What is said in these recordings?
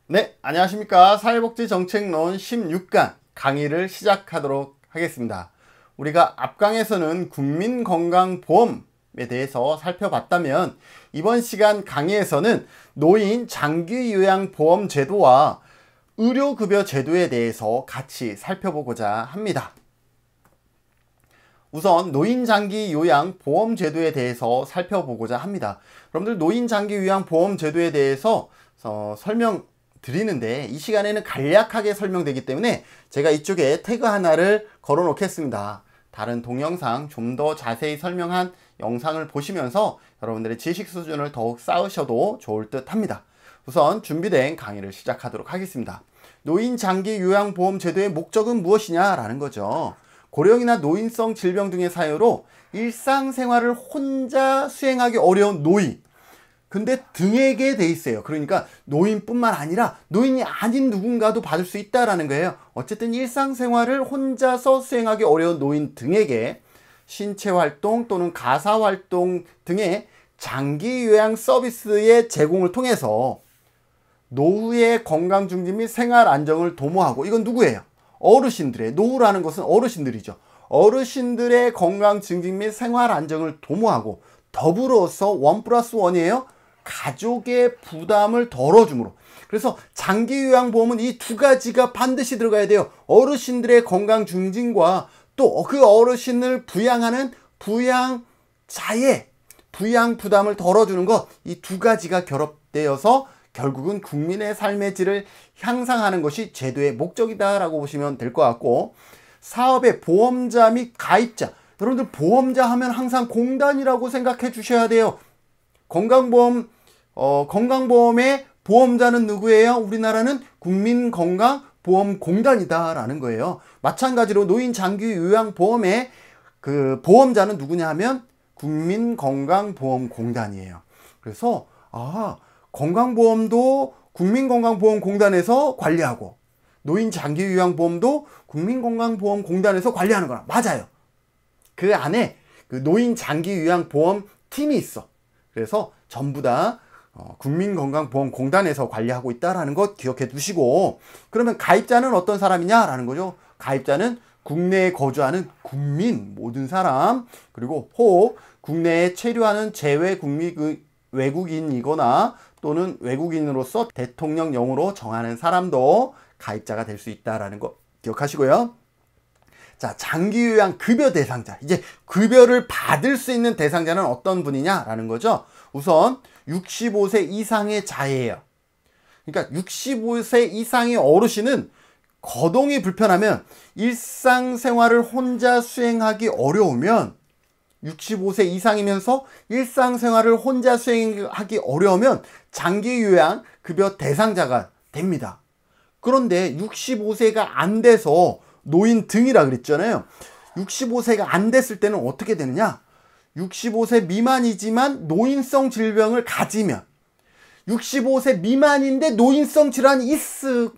네, 안녕하십니까. 사회복지정책론 16강 강의를 시작하도록 하겠습니다. 우리가 앞강에서는 국민건강보험에 대해서 살펴봤다면 이번 시간 강의에서는 노인 장기요양보험 제도와 의료급여 제도에 대해서 같이 살펴보고자 합니다. 우선 노인장기요양보험 제도에 대해서 살펴보고자 합니다. 여러분들 노인장기요양보험 제도에 대해서 설명드리는데 이 시간에는 간략하게 설명되기 때문에 제가 이쪽에 태그 하나를 걸어 놓겠습니다. 다른 동영상 좀 더 자세히 설명한 영상을 보시면서 여러분들의 지식 수준을 더욱 쌓으셔도 좋을 듯 합니다. 우선 준비된 강의를 시작하도록 하겠습니다. 노인장기요양보험 제도의 목적은 무엇이냐라는 거죠. 고령이나 노인성 질병 등의 사유로 일상생활을 혼자 수행하기 어려운 노인, 근데 등에게 돼 있어요. 그러니까 노인뿐만 아니라 노인이 아닌 누군가도 받을 수 있다라는 거예요. 어쨌든 일상생활을 혼자서 수행하기 어려운 노인 등에게 신체활동 또는 가사활동 등의 장기요양 서비스의 제공을 통해서 노후의 건강 증진 및 생활 안정을 도모하고, 이건 누구예요? 어르신들의, 노후라는 것은 어르신들이죠. 어르신들의 건강 증진 및 생활 안정을 도모하고, 더불어서 1+1이에요. 가족의 부담을 덜어주므로. 그래서 장기요양보험은 이 두 가지가 반드시 들어가야 돼요. 어르신들의 건강 증진과 또 그 어르신을 부양하는 부양자의 부양 부담을 덜어주는 것, 이 두 가지가 결합되어서 결국은 국민의 삶의 질을 향상하는 것이 제도의 목적이다라고 보시면 될 것 같고, 사업의 보험자 및 가입자, 여러분들 보험자 하면 항상 공단이라고 생각해 주셔야 돼요. 건강보험의 보험자는 누구예요? 우리나라는 국민건강보험공단이다라는 거예요. 마찬가지로 노인장기요양보험의 그 보험자는 누구냐 하면 국민건강보험공단이에요. 그래서 건강보험도 국민건강보험공단에서 관리하고 노인장기요양보험도 국민건강보험공단에서 관리하는 거라. 맞아요. 그 안에 그 노인장기요양보험 팀이 있어. 그래서 전부 다 국민건강보험공단에서 관리하고 있다는 것 기억해 두시고, 그러면 가입자는 어떤 사람이냐라는 거죠. 가입자는 국내에 거주하는 국민, 모든 사람, 그리고 혹 국내에 체류하는 외국인이거나 또는 외국인으로서 대통령령으로 정하는 사람도 가입자가 될 수 있다는 거 기억하시고요. 자, 장기요양 급여 대상자. 이제 급여를 받을 수 있는 대상자는 어떤 분이냐라는 거죠. 우선 65세 이상의 자예요. 그러니까 65세 이상의 어르신은 거동이 불편하면, 일상생활을 혼자 수행하기 어려우면, 65세 이상이면서 일상생활을 혼자 수행하기 어려우면 장기요양 급여 대상자가 됩니다. 그런데 65세가 안 돼서 노인 등이라 그랬잖아요. 65세가 안 됐을 때는 어떻게 되느냐? 65세 미만이지만 노인성 질병을 가지면, 65세 미만인데 노인성 질환이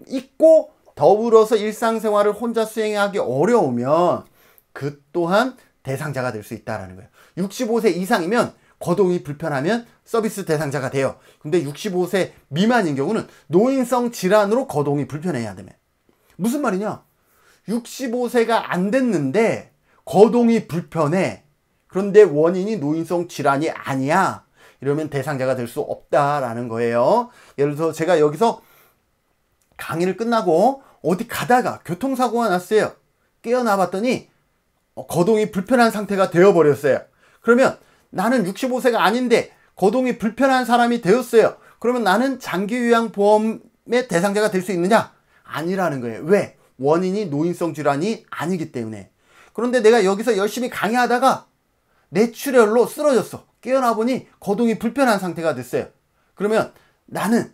있고 더불어서 일상생활을 혼자 수행하기 어려우면 그 또한 대상자가 될 수 있다는 거예요. 65세 이상이면 거동이 불편하면 서비스 대상자가 돼요. 근데 65세 미만인 경우는 노인성 질환으로 거동이 불편해야 되면. 무슨 말이냐? 65세가 안 됐는데 거동이 불편해. 그런데 원인이 노인성 질환이 아니야. 이러면 대상자가 될 수 없다라는 거예요. 예를 들어서 제가 여기서 강의를 끝나고 어디 가다가 교통사고가 났어요. 깨어나 봤더니 거동이 불편한 상태가 되어버렸어요. 그러면 나는 65세가 아닌데 거동이 불편한 사람이 되었어요. 그러면 나는 장기요양보험의 대상자가 될 수 있느냐? 아니라는 거예요. 왜? 원인이 노인성 질환이 아니기 때문에. 그런데 내가 여기서 열심히 강의하다가 뇌출혈로 쓰러졌어. 깨어나 보니 거동이 불편한 상태가 됐어요. 그러면 나는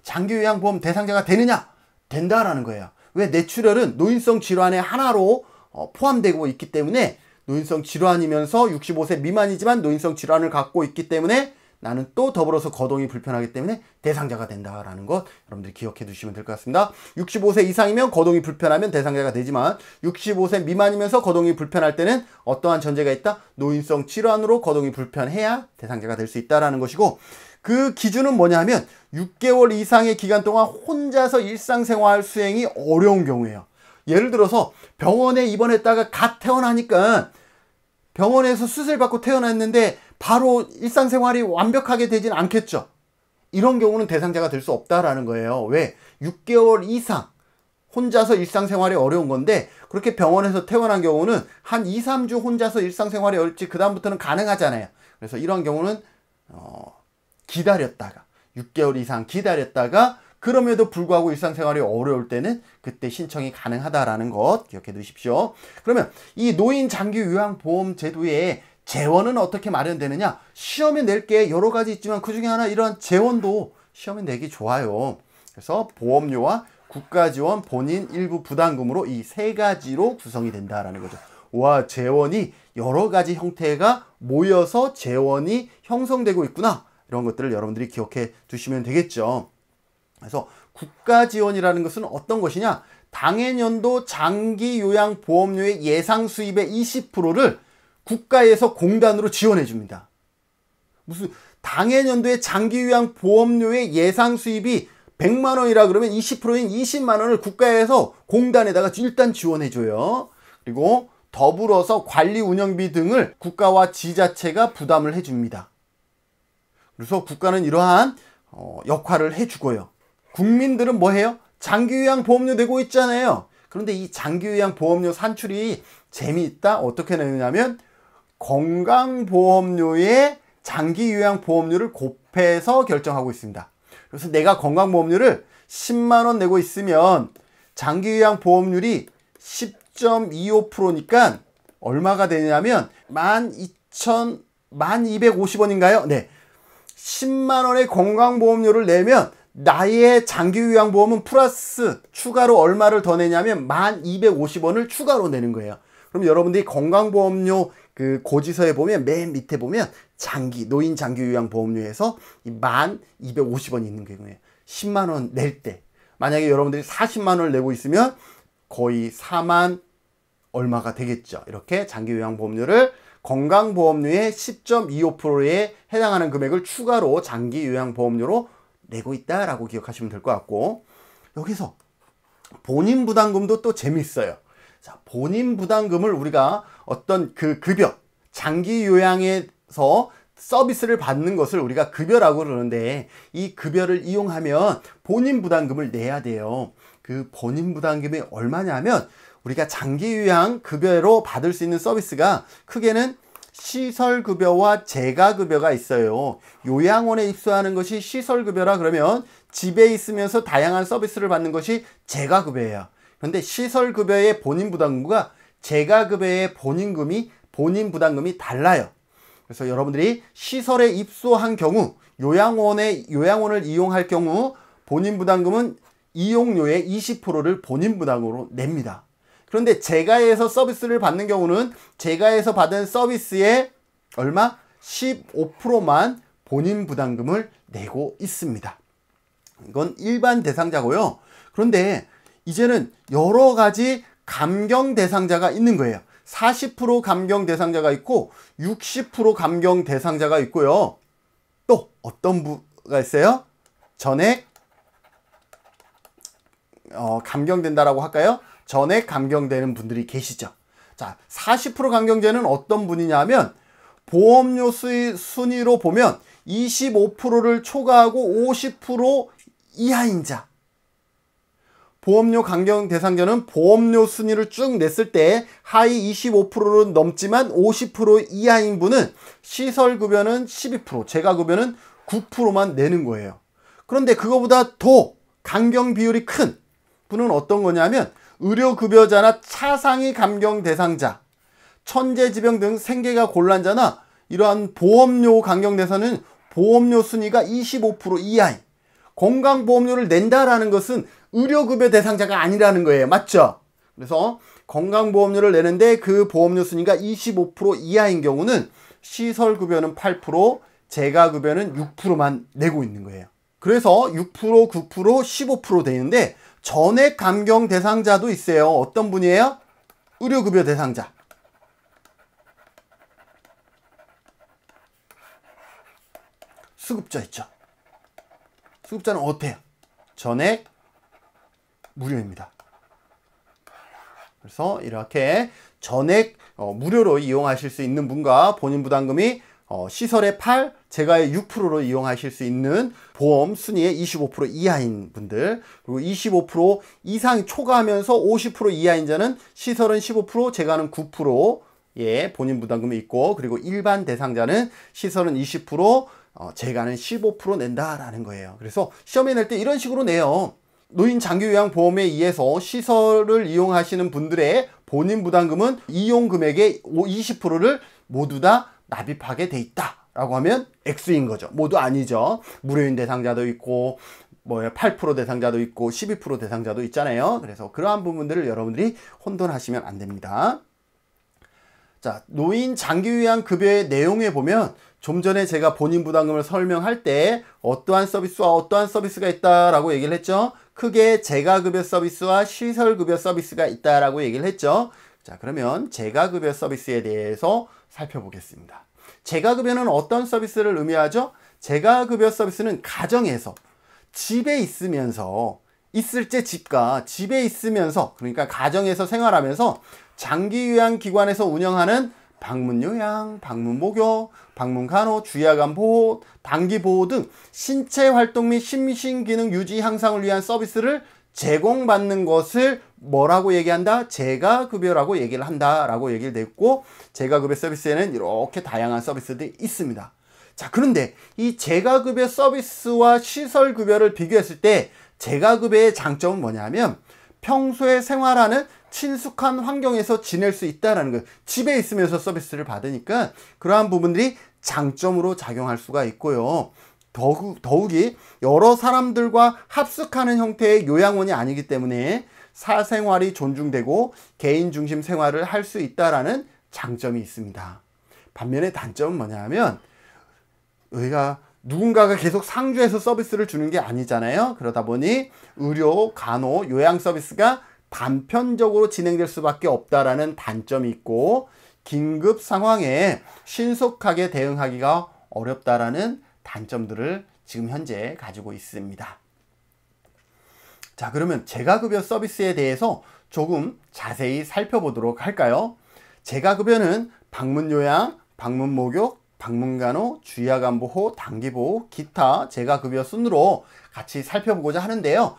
장기요양보험 대상자가 되느냐? 된다라는 거예요. 왜? 뇌출혈은 노인성 질환의 하나로 포함되고 있기 때문에, 노인성 질환이면서 65세 미만이지만 노인성 질환을 갖고 있기 때문에 나는 또 더불어서 거동이 불편하기 때문에 대상자가 된다라는 것 여러분들이 기억해 두시면 될 것 같습니다. 65세 이상이면 거동이 불편하면 대상자가 되지만 65세 미만이면서 거동이 불편할 때는 어떠한 전제가 있다? 노인성 질환으로 거동이 불편해야 대상자가 될 수 있다라는 것이고, 그 기준은 뭐냐 하면 6개월 이상의 기간 동안 혼자서 일상생활 수행이 어려운 경우예요. 예를 들어서 병원에 입원했다가 갓 태어나니까 병원에서 수술받고 태어났는데 바로 일상생활이 완벽하게 되진 않겠죠. 이런 경우는 대상자가 될 수 없다라는 거예요. 왜? 6개월 이상 혼자서 일상생활이 어려운 건데, 그렇게 병원에서 태어난 경우는 한 2, 3주 혼자서 일상생활이 어렵지 그 다음부터는 가능하잖아요. 그래서 이런 경우는 기다렸다가 6개월 이상 기다렸다가 그럼에도 불구하고 일상생활이 어려울 때는 그때 신청이 가능하다라는 것 기억해 두십시오. 그러면 이 노인 장기 요양보험 제도의 재원은 어떻게 마련되느냐? 시험에 낼 게 여러 가지 있지만 그 중에 하나 이러한 재원도 시험에 내기 좋아요. 그래서 보험료와 국가지원, 본인 일부 부담금으로 이 세 가지로 구성이 된다라는 거죠. 와, 재원이 여러 가지 형태가 모여서 재원이 형성되고 있구나. 이런 것들을 여러분들이 기억해 두시면 되겠죠. 그래서 국가지원이라는 것은 어떤 것이냐? 당해년도 장기요양보험료의 예상 수입의 20%를 국가에서 공단으로 지원해 줍니다. 무슨 당해년도의 장기요양보험료의 예상 수입이 100만 원이라 그러면 20%인 20만 원을 국가에서 공단에다가 일단 지원해 줘요. 그리고 더불어서 관리 운영비 등을 국가와 지자체가 부담을 해 줍니다. 그래서 국가는 이러한 역할을 해 주고요. 국민들은 뭐 해요? 장기요양보험료 내고 있잖아요. 그런데 이 장기요양보험료 산출이 재미있다. 어떻게 내느냐면 건강보험료에 장기요양보험료를 곱해서 결정하고 있습니다. 그래서 내가 건강보험료를 10만 원 내고 있으면 장기요양보험률이 10.25%니까 얼마가 되냐면 1250원인가요? 네. 10만 원의 건강보험료를 내면 나의 장기요양보험은 플러스 추가로 얼마를 더 내냐면 1250원을 추가로 내는 거예요. 그럼 여러분들이 건강보험료 그 고지서에 보면 맨 밑에 보면 노인 장기요양보험료에서 1250원이 있는 거예요. 10만 원 낼 때. 만약에 여러분들이 40만 원을 내고 있으면 거의 4만 얼마가 되겠죠. 이렇게 장기요양보험료를 건강보험료의 10.25%에 해당하는 금액을 추가로 장기요양보험료로 내고 있다라고 기억하시면 될 것 같고, 여기서 본인부담금도 또 재밌어요. 자, 본인부담금을 우리가 어떤 그 급여, 장기요양에서 서비스를 받는 것을 우리가 급여라고 그러는데, 이 급여를 이용하면 본인부담금을 내야 돼요. 그 본인부담금이 얼마냐면 우리가 장기요양 급여로 받을 수 있는 서비스가 크게는 시설급여와 재가급여가 있어요. 요양원에 입소하는 것이 시설급여라 그러면 집에 있으면서 다양한 서비스를 받는 것이 재가급여예요. 그런데 시설급여의 본인부담금과 재가급여의 본인부담금이 달라요. 그래서 여러분들이 시설에 입소한 경우, 요양원을 이용할 경우 본인부담금은 이용료의 20%를 본인부담으로 냅니다. 그런데 재가에서 서비스를 받는 경우는 재가에서 받은 서비스의 얼마? 15%만 본인부담금을 내고 있습니다. 이건 일반 대상자고요. 그런데 이제는 여러 가지 감경 대상자가 있는 거예요. 40% 감경 대상자가 있고 60% 감경 대상자가 있고요. 또 어떤 부가 있어요? 전액 감경된다라고 할까요? 전액 감경되는 분들이 계시죠. 자, 40% 감경제는 어떤 분이냐면 보험료 순위로 보면 25%를 초과하고 50% 이하인 자. 보험료 감경 대상자는 보험료 순위를 쭉 냈을 때 하위 25%는 넘지만 50% 이하인 분은 시설급여는 12%, 재가급여는 9%만 내는 거예요. 그런데 그거보다 더 감경 비율이 큰 분은 어떤 거냐면 의료급여자나 차상위 감경 대상자, 천재지병 등 생계가 곤란자나 이러한 보험료 감경 대상은 보험료 순위가 25% 이하인 건강보험료를 낸다라는 것은 의료급여 대상자가 아니라는 거예요. 맞죠? 그래서 건강보험료를 내는데 그 보험료 순위가 25% 이하인 경우는 시설급여는 8%, 재가급여는 6%만 내고 있는 거예요. 그래서 6%, 9%, 15% 되는데 전액 감경 대상자도 있어요. 어떤 분이에요? 의료급여 대상자. 수급자 있죠. 수급자는 어때요? 전액 무료입니다. 그래서 이렇게 전액 무료로 이용하실 수 있는 분과 본인 부담금이 시설의 8, 재가의 6%로 이용하실 수 있는 보험 순위의 25% 이하인 분들, 그리고 25% 이상 초과하면서 50% 이하인 자는 시설은 15%, 재가는 9%, 예, 본인 부담금이 있고, 그리고 일반 대상자는 시설은 20%, 재가는 15% 낸다라는 거예요. 그래서 시험에 낼 때 이런 식으로 내요. 노인 장기요양보험에 의해서 시설을 이용하시는 분들의 본인 부담금은 이용 금액의 20%를 모두 다 납입하게 돼 있다 라고 하면 액수인 거죠. 모두 아니죠. 무료인 대상자도 있고 8% 대상자도 있고 12% 대상자도 있잖아요. 그래서 그러한 부분들을 여러분들이 혼돈하시면 안 됩니다. 자, 노인 장기요양 급여의 내용에 보면 좀 전에 제가 본인 부담금을 설명할 때 어떠한 서비스와 어떠한 서비스가 있다라고 얘기를 했죠. 크게 재가급여 서비스와 시설급여 서비스가 있다라고 얘기를 했죠. 자, 그러면 재가급여 서비스에 대해서 살펴보겠습니다. 재가급여는 어떤 서비스를 의미하죠? 재가급여 서비스는 가정에서 집에 있으면서 있을제 집과 집에 있으면서, 그러니까 가정에서 생활하면서 장기요양기관에서 운영하는 방문요양, 방문목욕, 방문간호, 주야간 보호, 단기보호 등 신체활동 및 심신기능 유지 향상을 위한 서비스를 제공받는 것을 뭐라고 얘기한다? 재가급여라고 얘기를 한다라고 얘기를 했고, 재가급여 서비스에는 이렇게 다양한 서비스들이 있습니다. 자, 그런데 이 재가급여 서비스와 시설급여를 비교했을 때 재가급여의 장점은 뭐냐면 평소에 생활하는 친숙한 환경에서 지낼 수 있다는 거예요. 집에 있으면서 서비스를 받으니까 그러한 부분들이 장점으로 작용할 수가 있고요. 더욱이 여러 사람들과 합숙하는 형태의 요양원이 아니기 때문에 사생활이 존중되고 개인 중심 생활을 할 수 있다는 장점이 있습니다. 반면에 단점은 뭐냐면 우리가 누군가가 계속 상주해서 서비스를 주는 게 아니잖아요. 그러다 보니 의료, 간호, 요양 서비스가 단편적으로 진행될 수밖에 없다라는 단점이 있고, 긴급 상황에 신속하게 대응하기가 어렵다라는 단점들을 지금 현재 가지고 있습니다. 자, 그러면 재가급여 서비스에 대해서 조금 자세히 살펴보도록 할까요? 재가급여는 방문요양, 방문목욕, 방문간호, 주야간보호, 단기보호, 기타 재가급여 순으로 같이 살펴보고자 하는데요.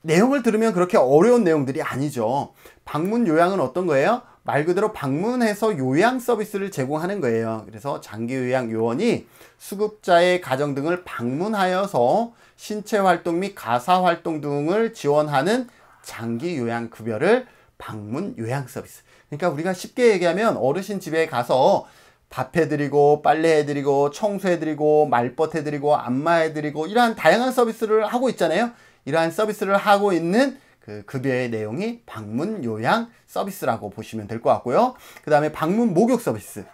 내용을 들으면 그렇게 어려운 내용들이 아니죠. 방문요양은 어떤 거예요? 말 그대로 방문해서 요양 서비스를 제공하는 거예요. 그래서 장기요양 요원이 수급자의 가정 등을 방문하여서 신체활동 및 가사활동 등을 지원하는 장기요양급여를 방문요양 서비스. 그러니까 우리가 쉽게 얘기하면 어르신 집에 가서 밥 해드리고 빨래해드리고 청소해드리고 말벗해드리고 안마해드리고 이러한 다양한 서비스를 하고 있잖아요. 이러한 서비스를 하고 있는 그 급여의 내용이 방문 요양 서비스라고 보시면 될 것 같고요. 그 다음에 방문 목욕 서비스.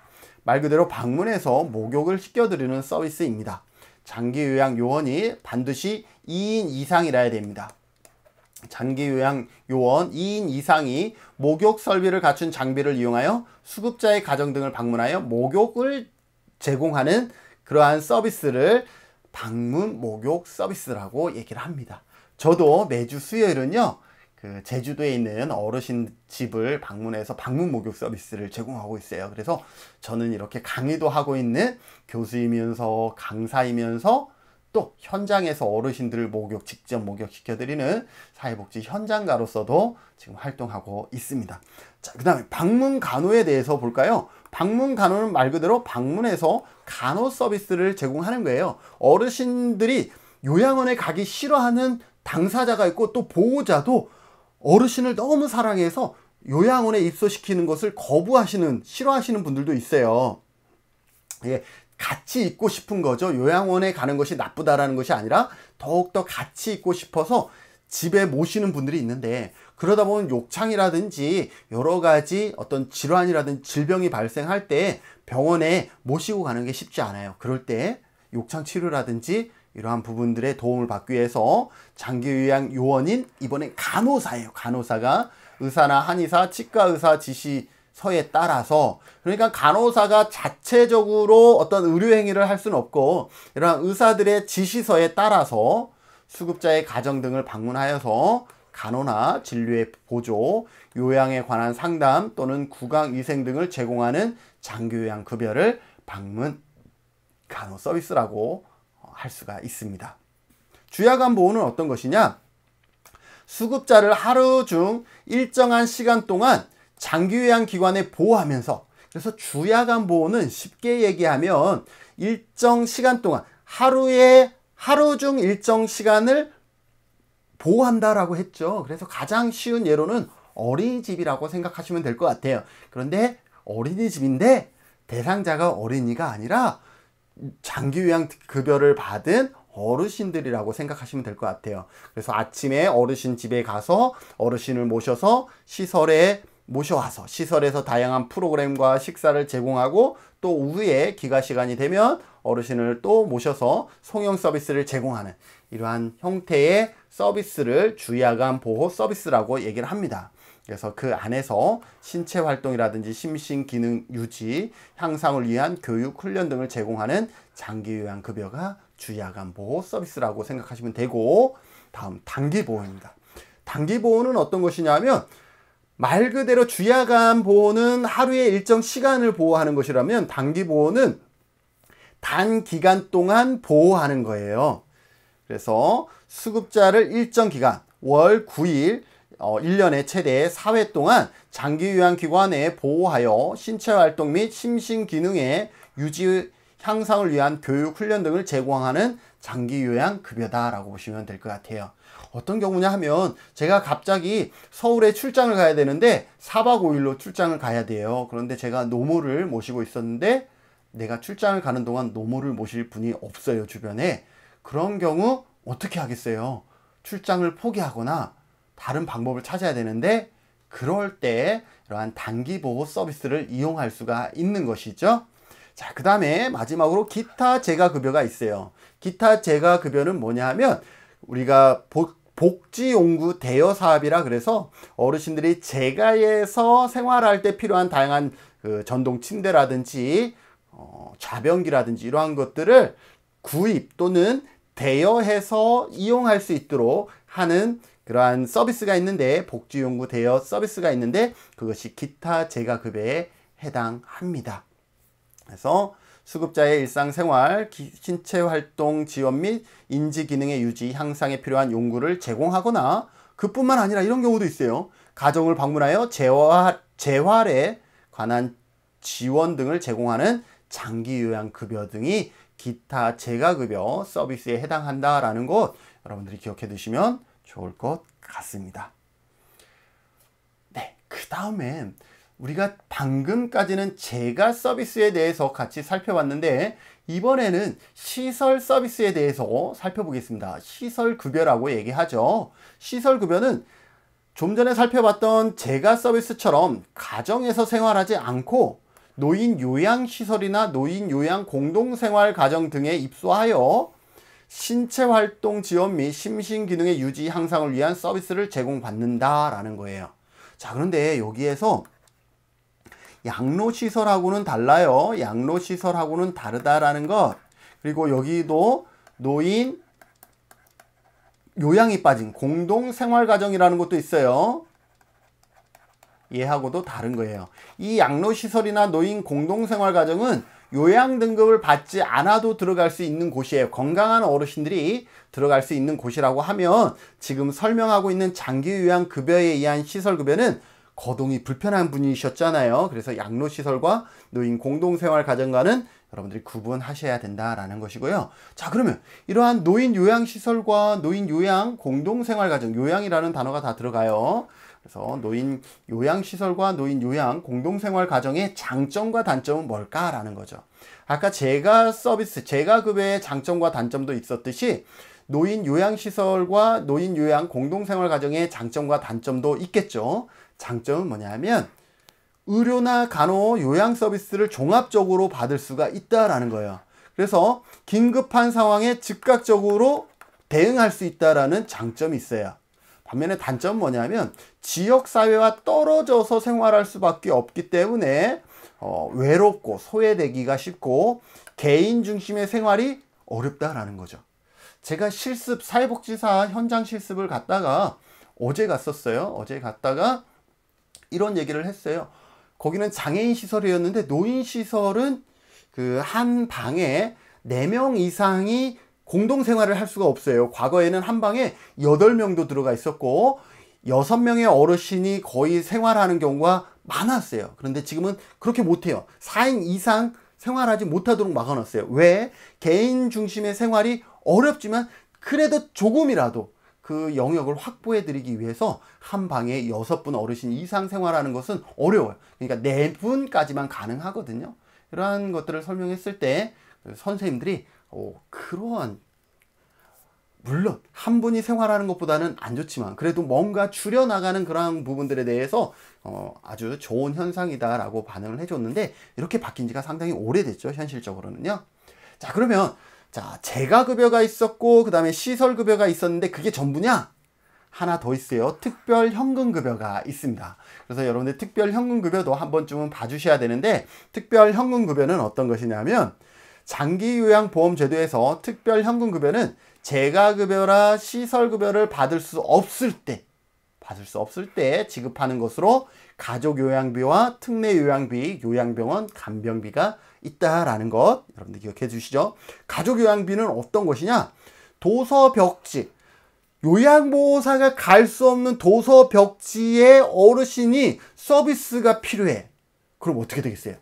말 그대로 방문해서 목욕을 시켜드리는 서비스입니다. 장기요양 요원이 반드시 2인 이상이라야 됩니다. 장기요양 요원 2인 이상이 목욕 설비를 갖춘 장비를 이용하여 수급자의 가정 등을 방문하여 목욕을 제공하는 그러한 서비스를 방문 목욕 서비스라고 얘기를 합니다. 저도 매주 수요일은요, 그 제주도에 있는 어르신 집을 방문해서 방문 목욕 서비스를 제공하고 있어요. 그래서 저는 이렇게 강의도 하고 있는 교수이면서 강사이면서 또 현장에서 어르신들을 직접 목욕시켜드리는 사회복지 현장가로서도 지금 활동하고 있습니다. 자, 그 다음에 방문간호에 대해서 볼까요? 방문간호는 말 그대로 방문해서 간호 서비스를 제공하는 거예요. 어르신들이 요양원에 가기 싫어하는 당사자가 있고 또 보호자도 어르신을 너무 사랑해서 요양원에 입소시키는 것을 싫어하시는 분들도 있어요. 예, 같이 있고 싶은 거죠. 요양원에 가는 것이 나쁘다라는 것이 아니라 더욱더 같이 있고 싶어서 집에 모시는 분들이 있는데, 그러다 보면 욕창이라든지 여러 가지 어떤 질환이라든지 질병이 발생할 때 병원에 모시고 가는 게 쉽지 않아요. 그럴 때 욕창 치료라든지 이러한 부분들의 도움을 받기 위해서 장기요양 요원인 이번엔 간호사예요. 간호사가 의사나 한의사, 치과의사 지시서에 따라서, 그러니까 간호사가 자체적으로 어떤 의료 행위를 할 수는 없고 이러한 의사들의 지시서에 따라서 수급자의 가정 등을 방문하여서 간호나 진료의 보조, 요양에 관한 상담 또는 구강위생 등을 제공하는 장기요양급여를 방문 간호 서비스라고 할 수가 있습니다. 주야간 보호는 어떤 것이냐? 수급자를 하루 중 일정한 시간 동안 장기요양기관에 보호하면서, 그래서 주야간 보호는 쉽게 얘기하면 일정 시간 동안 하루 중 일정 시간을 보호한다라고 했죠. 그래서 가장 쉬운 예로는 어린이집이라고 생각하시면 될 것 같아요. 그런데 어린이집인데 대상자가 어린이가 아니라 장기요양급여를 받은 어르신들이라고 생각하시면 될 것 같아요. 그래서 아침에 어르신 집에 가서 어르신을 모셔서 시설에 모셔와서 시설에서 다양한 프로그램과 식사를 제공하고, 또 오후에 기가 시간이 되면 어르신을 또 모셔서 송영 서비스를 제공하는 이러한 형태의 서비스를 주야간 보호 서비스라고 얘기를 합니다. 그래서 그 안에서 신체 활동이라든지 심신 기능 유지, 향상을 위한 교육, 훈련 등을 제공하는 장기요양급여가 주야간 보호 서비스라고 생각하시면 되고, 다음 단기보호입니다. 단기보호는 어떤 것이냐면 말 그대로 주야간 보호는 하루에 일정 시간을 보호하는 것이라면 단기보호는 단기간 동안 보호하는 거예요. 그래서 수급자를 일정 기간, 월 9일, 1년에 최대 4회 동안 장기요양기관에 보호하여 신체활동 및 심신기능의 유지, 향상을 위한 교육, 훈련 등을 제공하는 장기요양급여다라고 보시면 될 것 같아요. 어떤 경우냐 하면 제가 갑자기 서울에 출장을 가야 되는데 4박 5일로 출장을 가야 돼요. 그런데 제가 노모를 모시고 있었는데 내가 출장을 가는 동안 노모를 모실 분이 없어요, 주변에. 그런 경우 어떻게 하겠어요? 출장을 포기하거나 다른 방법을 찾아야 되는데, 그럴 때 이러한 단기보호 서비스를 이용할 수가 있는 것이죠. 자, 그 다음에 마지막으로 기타 재가급여가 있어요. 기타 재가급여는 뭐냐 하면 우리가 복지용구 대여 사업이라 그래서 어르신들이 재가에서 생활할 때 필요한 다양한 전동 침대라든지 좌변기라든지 이러한 것들을 구입 또는 대여해서 이용할 수 있도록 하는 그러한 서비스가 있는데, 복지용구 대여 서비스가 있는데 그것이 기타 재가급여에 해당합니다. 그래서 수급자의 일상생활, 신체활동 지원 및 인지기능의 유지, 향상에 필요한 용구를 제공하거나, 그뿐만 아니라 이런 경우도 있어요. 가정을 방문하여 재활에 관한 지원 등을 제공하는 장기요양급여 등이 기타 재가급여 서비스에 해당한다라는 것 여러분들이 기억해 두시면 좋을 것 같습니다. 네, 그 다음에 우리가 방금까지는 재가 서비스에 대해서 같이 살펴봤는데, 이번에는 시설 서비스에 대해서 살펴보겠습니다. 시설급여라고 얘기하죠. 시설급여는 좀 전에 살펴봤던 재가 서비스처럼 가정에서 생활하지 않고 노인 요양시설이나 노인 요양 공동생활 가정 등에 입소하여 신체활동 지원 및 심신기능의 유지 향상을 위한 서비스를 제공받는다라는 거예요. 자, 그런데 여기에서 양로시설하고는 달라요. 양로시설하고는 다르다라는 것. 그리고 여기도 노인 요양이 빠진 공동생활가정이라는 것도 있어요. 얘하고도 다른 거예요. 이 양로시설이나 노인 공동생활가정은 요양 등급을 받지 않아도 들어갈 수 있는 곳이에요. 건강한 어르신들이 들어갈 수 있는 곳이라고 하면, 지금 설명하고 있는 장기요양급여에 의한 시설급여는 거동이 불편한 분이셨잖아요. 그래서 양로시설과 노인 공동생활가정과는 여러분들이 구분하셔야 된다라는 것이고요. 자, 그러면 이러한 노인 요양시설과 노인 요양 공동생활가정, 요양이라는 단어가 다 들어가요. 그래서 노인 요양시설과 노인 요양 공동생활가정의 장점과 단점은 뭘까라는 거죠. 아까 재가 서비스, 재가급여의 장점과 단점도 있었듯이 노인 요양시설과 노인 요양 공동생활가정의 장점과 단점도 있겠죠. 장점은 뭐냐면 의료나 간호, 요양 서비스를 종합적으로 받을 수가 있다라는 거예요. 그래서 긴급한 상황에 즉각적으로 대응할 수 있다라는 장점이 있어요. 반면에 단점은 뭐냐면 지역사회와 떨어져서 생활할 수밖에 없기 때문에 외롭고 소외되기가 쉽고 개인 중심의 생활이 어렵다라는 거죠. 제가 사회복지사 현장 실습을 갔다가 어제 갔었어요. 어제 갔다가 이런 얘기를 했어요. 거기는 장애인 시설이었는데 노인 시설은 그 한 방에 4명 이상이 공동 생활을 할 수가 없어요. 과거에는 한 방에 8명도 들어가 있었고 6명의 어르신이 거의 생활하는 경우가 많았어요. 그런데 지금은 그렇게 못해요. 4인 이상 생활하지 못하도록 막아놨어요. 왜? 개인 중심의 생활이 어렵지만 그래도 조금이라도 그 영역을 확보해 드리기 위해서 한 방에 6분 어르신 이상 생활하는 것은 어려워요. 그러니까 4분까지만 가능하거든요. 이러한 것들을 설명했을 때 선생님들이 그러한, 물론 한 분이 생활하는 것보다는 안 좋지만 그래도 뭔가 줄여나가는 그런 부분들에 대해서 아주 좋은 현상이다라고 반응을 해줬는데, 이렇게 바뀐 지가 상당히 오래됐죠. 현실적으로는요. 자, 그러면 재가급여가 있었고 그 다음에 시설급여가 있었는데 그게 전부냐? 하나 더 있어요. 특별현금급여가 있습니다. 그래서 여러분들 특별현금급여도 한 번쯤은 봐주셔야 되는데, 특별현금급여는 어떤 것이냐면 장기요양보험제도에서 특별현금급여는 재가급여라 시설급여를 받을 수 없을 때 지급하는 것으로 가족요양비와 특례요양비, 요양병원, 간병비가 있다라는 것 여러분들 기억해 주시죠. 가족요양비는 어떤 것이냐? 도서벽지, 요양보호사가 갈 수 없는 도서벽지에 어르신이 서비스가 필요해. 그럼 어떻게 되겠어요?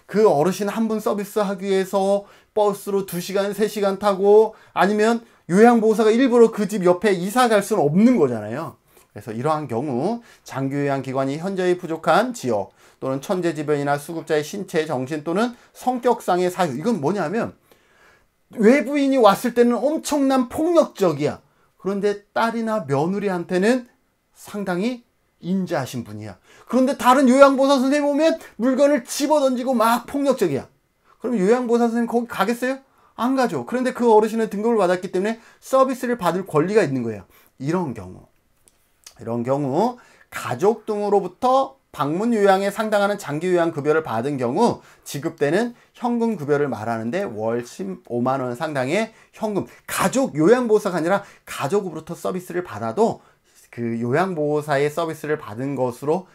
그 어르신 한 분 서비스하기 위해서 버스로 2시간, 3시간 타고, 아니면 요양보호사가 일부러 그 집 옆에 이사 갈 수는 없는 거잖아요. 그래서 이러한 경우 장기요양기관이 현저히 부족한 지역, 또는 천재지변이나 수급자의 신체, 정신 또는 성격상의 사유, 이건 뭐냐면 외부인이 왔을 때는 엄청난 폭력적이야. 그런데 딸이나 며느리한테는 상당히 인자하신 분이야. 그런데 다른 요양보호사 선생님 오면 물건을 집어던지고 막 폭력적이야. 그럼 요양보호사 선생님 거기 가겠어요? 안 가죠. 그런데 그 어르신은 등급을 받았기 때문에 서비스를 받을 권리가 있는 거예요. 이런 경우 가족 등으로부터 방문 요양에 상당하는 장기 요양 급여를 받은 경우 지급되는 현금 급여를 말하는데 월 15만 원 상당의 현금, 가족 요양보호사가 아니라 가족으로부터 서비스를 받아도 그 요양보호사의 서비스를 받은 것으로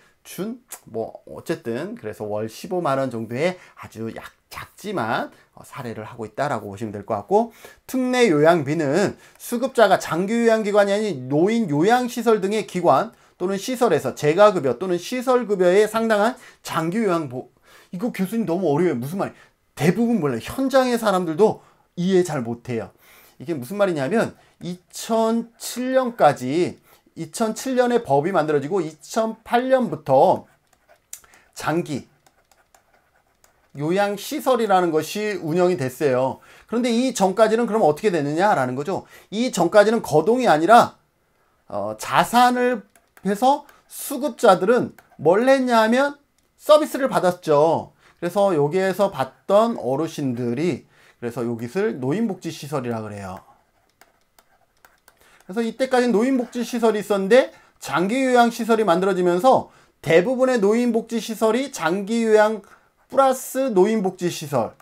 어쨌든 그래서 월 15만 원 정도의 아주 작지만 사례를 하고 있다라고 보시면 될 것 같고, 특례 요양비는 수급자가 장기 요양기관이 아닌 노인 요양시설 등의 기관 또는 시설에서 재가급여 또는 시설급여에 상당한 장기요양보, 이거 교수님 너무 어려워요. 무슨 말이에요? 대부분 몰라요. 현장의 사람들도 이해 잘 못해요. 이게 무슨 말이냐면 2007년에 법이 만들어지고 2008년부터 장기 요양시설이라는 것이 운영이 됐어요. 그런데 이 전까지는 그럼 어떻게 되느냐라는 거죠. 이 전까지는 거동이 아니라 자산을 해서 수급자들은 뭘 했냐 하면 서비스를 받았죠. 그래서 여기에서 받던 어르신들이, 그래서 여기를 노인복지시설이라 그래요. 그래서 이때까지는 노인복지시설이 있었는데 장기요양시설이 만들어지면서 대부분의 노인복지시설이 장기요양 플러스 노인복지시설,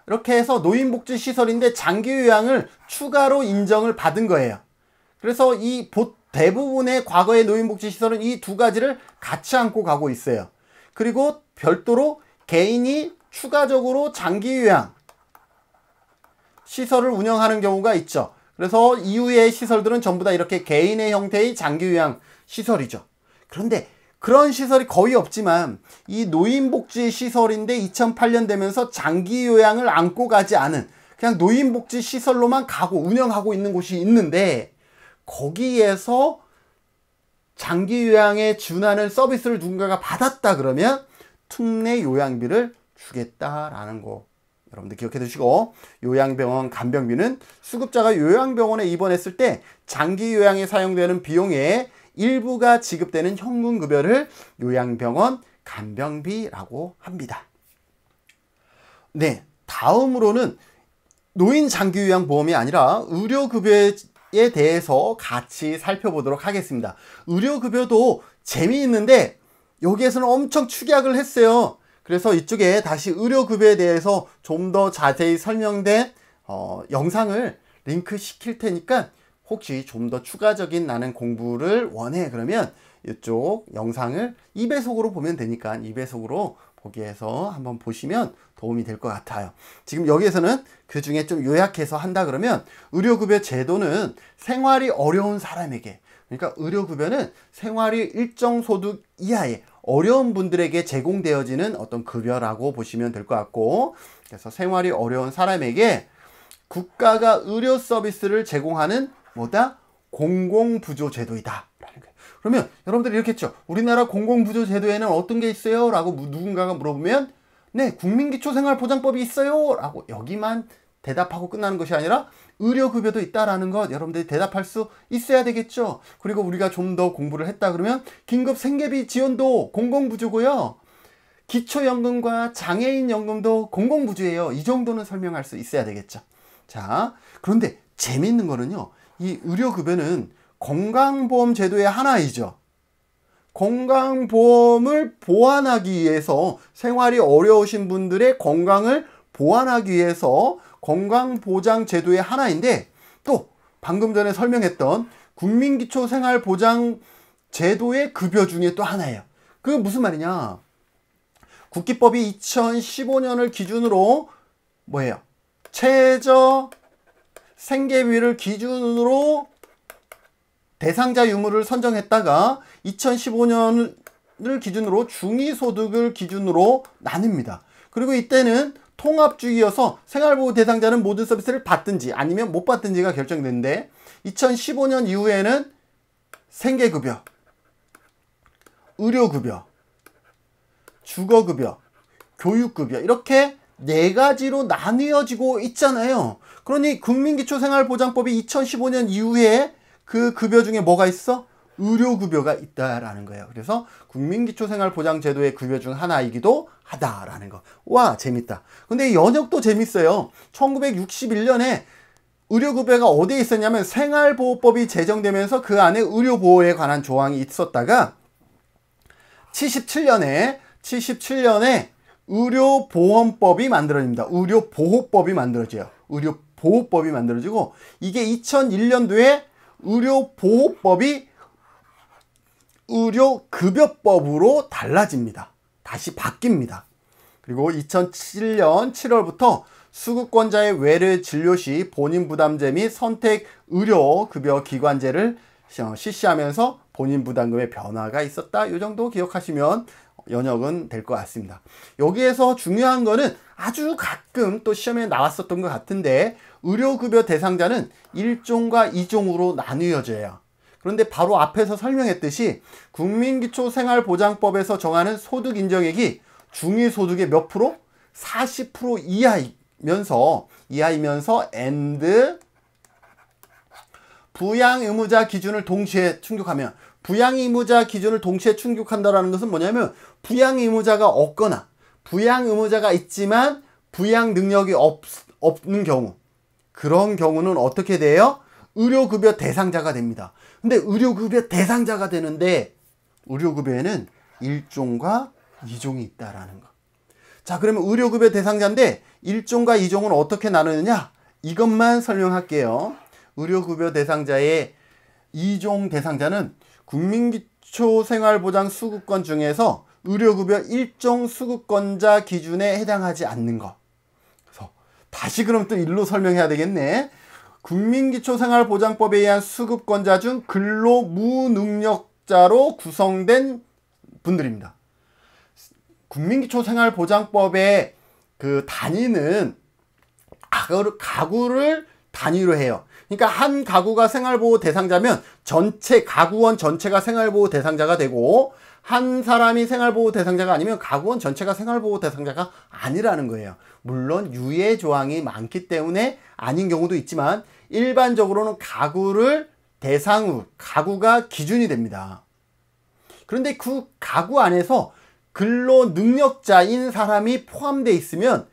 이렇게 해서 노인복지시설인데 장기요양을 추가로 인정을 받은 거예요. 그래서 이 대부분의 과거의 노인복지시설은 이 두 가지를 같이 안고 가고 있어요. 그리고 별도로 개인이 추가적으로 장기요양 시설을 운영하는 경우가 있죠. 그래서 이후의 시설들은 전부 다 이렇게 개인의 형태의 장기요양 시설이죠. 그런데 그런 시설이 거의 없지만 이 노인복지시설인데 2008년 되면서 장기요양을 안고 가지 않은 그냥 노인복지시설로만 가고 운영하고 있는 곳이 있는데, 거기에서 장기요양에 준하는 서비스를 누군가가 받았다 그러면 특례 요양비를 주겠다라는 거 여러분들 기억해 두시고, 요양병원 간병비는 수급자가 요양병원에 입원했을 때 장기요양에 사용되는 비용의 일부가 지급되는 현금급여를 요양병원 간병비라고 합니다. 네, 다음으로는 노인 장기요양보험이 아니라 의료급여에 대해서 같이 살펴보도록 하겠습니다. 의료급여도 재미있는데 여기에서는 엄청 축약을 했어요. 그래서 이쪽에 다시 의료급여에 대해서 좀 더 자세히 설명된 영상을 링크 시킬 테니까 혹시 좀 더 추가적인 나는 공부를 원해 그러면 이쪽 영상을 2배속으로 보면 되니까 2배속으로 보기 위해서 한번 보시면 도움이 될 것 같아요. 지금 여기에서는 그 중에 좀 요약해서 한다 그러면 의료급여 제도는 생활이 어려운 사람에게, 그러니까 의료급여는 생활이 일정 소득 이하의 어려운 분들에게 제공되어지는 어떤 급여라고 보시면 될 것 같고, 그래서 생활이 어려운 사람에게 국가가 의료 서비스를 제공하는 뭐다? 공공부조제도이다 라는 거예요. 그러면 여러분들이 이렇게 했죠. 우리나라 공공부조제도에는 어떤 게 있어요? 라고 누군가가 물어보면 네, 국민기초생활보장법이 있어요 라고 여기만 대답하고 끝나는 것이 아니라 의료급여도 있다라는 것 여러분들이 대답할 수 있어야 되겠죠. 그리고 우리가 좀 더 공부를 했다 그러면 긴급 생계비 지원도 공공부조고요. 기초연금과 장애인연금도 공공부조예요. 이 정도는 설명할 수 있어야 되겠죠. 자, 그런데 재미있는 거는요. 이 의료급여는 건강보험 제도의 하나이죠. 건강보험을 보완하기 위해서 생활이 어려우신 분들의 건강을 보완하기 위해서 건강보장제도의 하나인데 또 방금 전에 설명했던 국민기초생활보장제도의 급여 중에 또 하나예요. 그게 무슨 말이냐? 국기법이 2015년을 기준으로 뭐예요? 최저 생계비를 기준으로 대상자 유무를 선정했다가 2015년을 기준으로 중위소득을 기준으로 나뉩니다. 그리고 이때는 통합주의여서 생활보호 대상자는 모든 서비스를 받든지 아니면 못 받든지가 결정되는데 2015년 이후에는 생계급여, 의료급여, 주거급여, 교육급여 이렇게 4가지로 나뉘어지고 있잖아요. 그러니 국민기초생활보장법이 2015년 이후에 그 급여 중에 뭐가 있어? 의료급여가 있다라는 거예요. 그래서 국민기초생활보장제도의 급여 중 하나이기도 하다라는 거. 와, 재밌다. 근데 이 연역도 재밌어요. 1961년에 의료급여가 어디에 있었냐면 생활보호법이 제정되면서 그 안에 의료보호에 관한 조항이 있었다가 77년에 의료보험법이 만들어집니다. 의료보호법이 만들어져요. 의료보호법이 만들어지고 이게 2001년도에 의료보호법이 의료급여법으로 달라집니다. 다시 바뀝니다. 그리고 2007년 7월부터 수급권자의 외래 진료 시 본인 부담제 및 선택 의료급여 기관제를 실시하면서 본인 부담금의 변화가 있었다. 이 정도 기억하시면 연역은 될 것 같습니다. 여기에서 중요한 거는 아주 가끔 또 시험에 나왔었던 것 같은데 의료급여 대상자는 1종과 2종으로 나뉘어져요. 그런데 바로 앞에서 설명했듯이 국민기초생활보장법에서 정하는 소득인정액이 중위소득의 몇 프로? 40% 이하이면서 and 부양의무자 기준을 동시에 충족하면, 부양의무자 기준을 동시에 충족한다는 것은 뭐냐면 부양의무자가 없거나 부양의무자가 있지만 부양 능력이 없는 경우, 그런 경우는 어떻게 돼요? 의료급여 대상자가 됩니다. 근데 의료급여 대상자가 되는데 의료급여에는 1종과 2종이 있다라는 거. 자, 그러면 의료급여 대상자인데 1종과 2종은 어떻게 나누느냐? 이것만 설명할게요. 의료급여 대상자의 2종 대상자는 국민기초생활보장 수급권 중에서 의료급여 1종 수급권자 기준에 해당하지 않는 것. 그래서 다시 그럼 또 일로 설명해야 되겠네. 국민기초생활보장법에 의한 수급권자 중 근로무능력자로 구성된 분들입니다. 국민기초생활보장법의 그 단위는 가구를 단위로 해요. 그러니까 한 가구가 생활보호 대상자면 가구원 전체가 생활보호 대상자가 되고, 한 사람이 생활보호 대상자가 아니면 가구원 전체가 생활보호 대상자가 아니라는 거예요. 물론 유예 조항이 많기 때문에 아닌 경우도 있지만 일반적으로는 가구를 대상으로, 가구가 기준이 됩니다. 그런데 그 가구 안에서 근로 능력자인 사람이 포함되어 있으면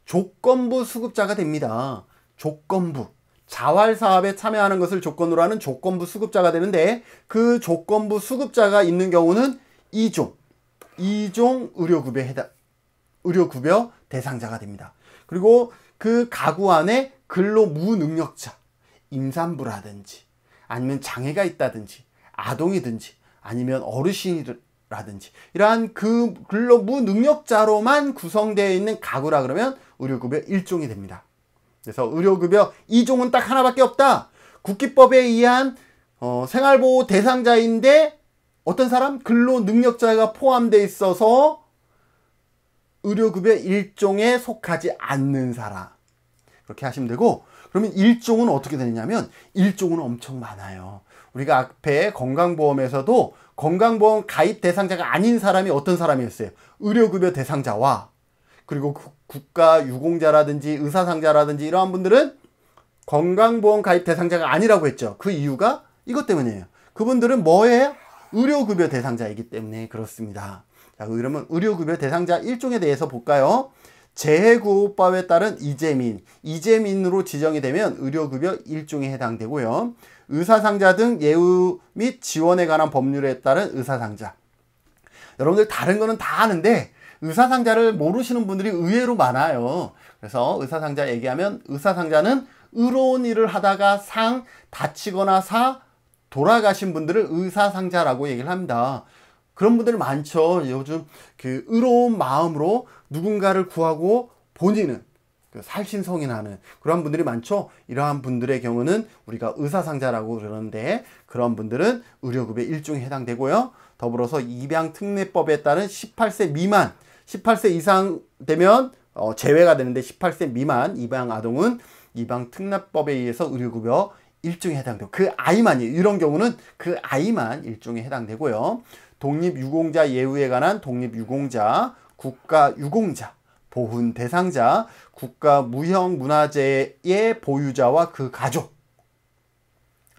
조건부 수급자가 됩니다. 조건부. 자활사업에 참여하는 것을 조건으로 하는 조건부 수급자가 되는데, 그 조건부 수급자가 있는 경우는 2종 의료급여 대상자가 됩니다. 그리고 그 가구 안에 근로 무능력자, 임산부라든지 아니면 장애가 있다든지 아동이든지 아니면 어르신이라든지 이러한 그 근로 무능력자로만 구성되어 있는 가구라 그러면 의료급여 1종이 됩니다. 그래서 의료급여 2종은 딱 하나밖에 없다. 국기법에 의한 생활보호 대상자인데 어떤 사람? 근로능력자가 포함되어 있어서 의료급여 1종에 속하지 않는 사람. 그렇게 하시면 되고, 그러면 1종은 어떻게 되느냐면 1종은 엄청 많아요. 우리가 앞에 건강보험에서도 건강보험 가입 대상자가 아닌 사람이 어떤 사람이었어요? 의료급여 대상자와 그리고 국가유공자라든지 의사상자라든지 이러한 분들은 건강보험 가입 대상자가 아니라고 했죠. 그 이유가 이것 때문이에요. 그분들은 뭐예요? 의료급여 대상자이기 때문에 그렇습니다. 자, 그러면 의료급여 대상자 1종에 대해서 볼까요? 재해구호법에 따른 이재민으로 지정이 되면 의료급여 1종에 해당되고요. 의사상자 등 예우 및 지원에 관한 법률에 따른 의사상자. 여러분들 다른 거는 다 아는데 의사상자를 모르시는 분들이 의외로 많아요. 그래서 의사상자 얘기하면 의사상자는 의로운 일을 하다가 다치거나 돌아가신 분들을 의사상자라고 얘기를 합니다. 그런 분들 많죠. 요즘 그 의로운 마음으로 누군가를 구하고 본인은 살신성인하는 그런 분들이 많죠. 이러한 분들의 경우는 우리가 의사상자라고 그러는데 그런 분들은 의료급여 1종에 해당되고요. 더불어서 입양특례법에 따른 18세 미만, 18세 이상 되면 제외가 되는데 18세 미만 입양아동은 입양특례법에 의해서 의료급여 1종에 해당되고 그 아이만이 이런 경우는 그 아이만 1종에 해당되고요. 독립유공자 예우에 관한 독립유공자, 국가유공자, 보훈 대상자, 국가무형문화재의 보유자와 그 가족,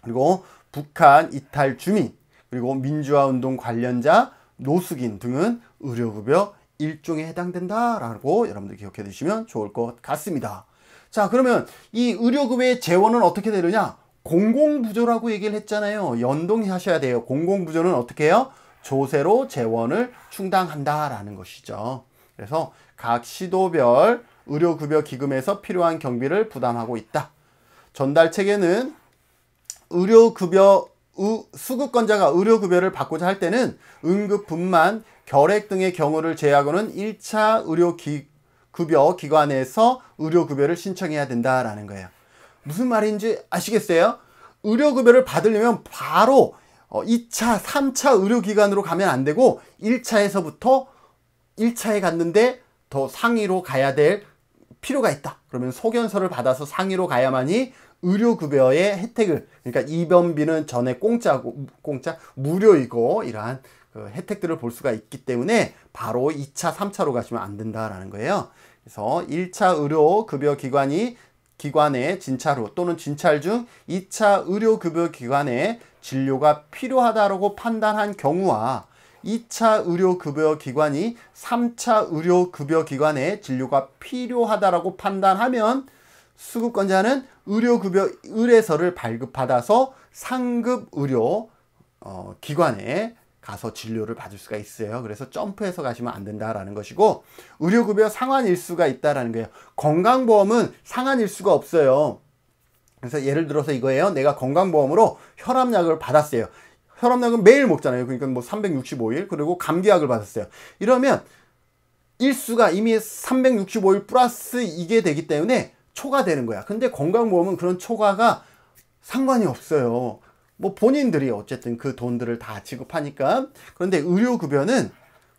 그리고 북한 이탈 주민, 그리고 민주화운동 관련자, 노숙인 등은 의료급여 1종에 해당된다라고 여러분들 기억해 두시면 좋을 것 같습니다. 자, 그러면 이 의료급여의 재원은 어떻게 되느냐? 공공부조라고 얘기를 했잖아요. 연동하셔야 돼요. 공공부조는 어떻게 해요? 조세로 재원을 충당한다라는 것이죠. 그래서 각 시도별 의료급여 기금에서 필요한 경비를 부담하고 있다. 전달책에는 수급권자가 의료급여를 받고자 할 때는 응급분만, 결핵 등의 경우를 제외하고는 1차 의료급여 기관에서 의료급여를 신청해야 된다라는 거예요. 무슨 말인지 아시겠어요? 의료급여를 받으려면 바로 2차, 3차 의료기관으로 가면 안 되고 1차에서부터 1차에 갔는데 더 상위로 가야 될 필요가 있다. 그러면 소견서를 받아서 상위로 가야만이 의료급여의 혜택을, 그러니까 입원비는 전에 공짜 무료이고 이러한 그 혜택들을 볼 수가 있기 때문에 바로 2차, 3차로 가시면 안 된다라는 거예요. 그래서 1차 의료급여 기관의 진찰 후 또는 진찰 중 2차 의료급여 기관에 진료가 필요하다고 판단한 경우와 2차 의료급여 기관이 3차 의료급여 기관에 진료가 필요하다고 판단하면 수급권자는 의료급여 의뢰서를 발급받아서 상급 의료 기관에 가서 진료를 받을 수가 있어요. 그래서 점프해서 가시면 안 된다라는 것이고, 의료급여 상환일수가 있다라는 거예요. 건강보험은 상환일수가 없어요. 그래서 예를 들어서 이거예요. 내가 건강보험으로 혈압약을 받았어요. 혈압약은 매일 먹잖아요. 그러니까 뭐 365일, 그리고 감기약을 받았어요. 이러면 일수가 이미 365일 플러스 이게 되기 때문에 초과되는 거야. 근데 건강보험은 그런 초과가 상관이 없어요. 뭐 본인들이 어쨌든 그 돈들을 다 지급하니까. 그런데 의료급여는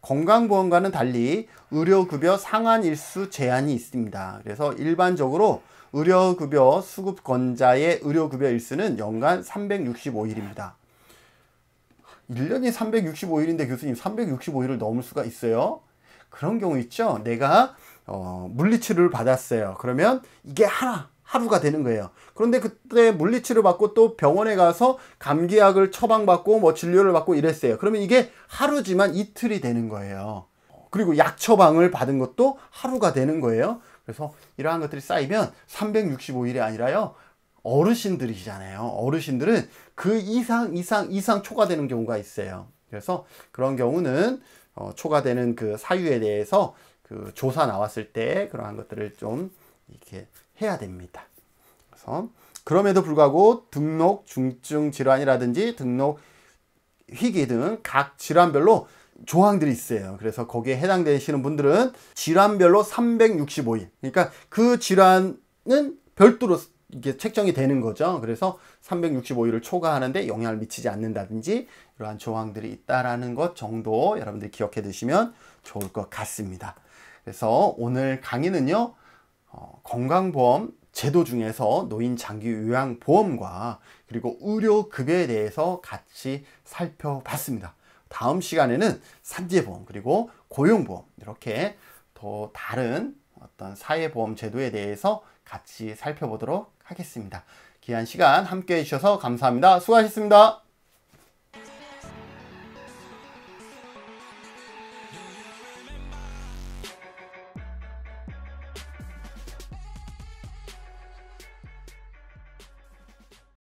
건강보험과는 달리 의료급여 상환일수 제한이 있습니다. 그래서 일반적으로 의료급여 수급권자의 의료급여 일수는 연간 365일입니다. 1년이 365일인데 교수님 365일을 넘을 수가 있어요? 그런 경우 있죠. 내가 물리치료를 받았어요. 그러면 이게 하루가 되는 거예요. 그런데 그때 물리치료 받고 또 병원에 가서 감기약을 처방받고 뭐 진료를 받고 이랬어요. 그러면 이게 하루지만 이틀이 되는 거예요. 그리고 약 처방을 받은 것도 하루가 되는 거예요. 그래서 이러한 것들이 쌓이면 365일이 아니라요. 어르신들이잖아요. 어르신들은 그 이상 초과되는 경우가 있어요. 그래서 그런 경우는 초과되는 그 사유에 대해서 그 조사 나왔을 때 그러한 것들을 좀 이렇게 해야 됩니다. 그래서 그럼에도 불구하고 등록 중증 질환이라든지 등록 희귀 등 각 질환별로 조항들이 있어요. 그래서 거기에 해당되시는 분들은 질환별로 365일, 그러니까 그 질환은 별도로 이게 책정이 되는 거죠. 그래서 365일을 초과하는데 영향을 미치지 않는다든지 이러한 조항들이 있다라는 것 정도 여러분들이 기억해 두시면 좋을 것 같습니다. 그래서 오늘 강의는요, 건강보험 제도 중에서 노인 장기 요양보험과 그리고 의료급여에 대해서 같이 살펴봤습니다. 다음 시간에는 산재보험 그리고 고용보험, 이렇게 더 다른 어떤 사회보험 제도에 대해서 같이 살펴보도록 하겠습니다. 귀한 시간 함께 해주셔서 감사합니다. 수고하셨습니다.